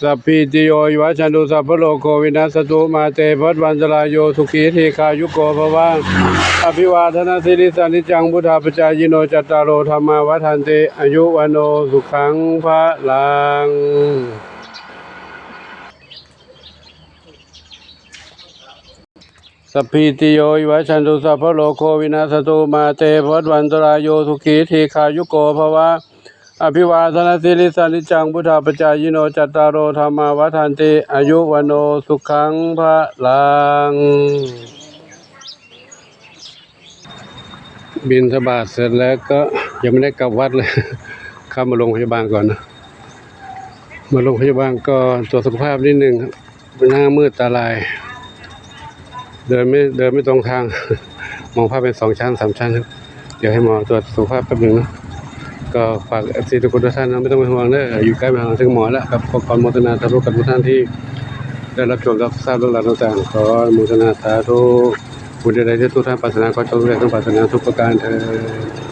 สัพพิติโยวิวัชชันตุสัพพะโลกโควินัสตุมาเตภวัฏวันตรายโยสุขีทีคายุโกภวะอภิวาทนาสิริสานิจังพุทธาปจายโนจัตตารโอธรรมาวัฏันติอายุวันโนสุขังพะลังสัพพิติโยวิวัชชันตุสัพพะโลกโควินัสตุมาเตภวัฏวันตรายโยสุขีทีคายุโกภวะอภิวาทนาสิริสานิจังพุทธาปจายโนจัตตารโอธรรมาวัฏันติอายุวันโนสุขังพะลังบิณฑบาตเสร็จแล้วก็ยังไม่ได้กลับวัดเลยเข้ามาโรงพยาบาลก่อนนะมาโรงพยาบาลก็ตรวจสุขภาพนิดนึงครับหน้ามืดตาลายเดินไม่ตรงทางมองภาพเป็น2 ชั้น 3 ชั้นครับเดี๋ยวให้หมอตรวจสุขภาพแป๊บนึงนะก็ฝากFCทุกคนทุกท่านนะไม่ต้องเป็นห่วงเด้ออยู่ใกล้มาถึงหมอแล้วครับขอโมทนาสาธุกับทุกท่านที่ได้รับชมรับทราบเรื่องราวต่างๆขอโมทนาสาธุบุญใดๆที่ทุกท่านปรารถนาขอจงสำเร็จทั้งปรารถนาทุกประการเถิด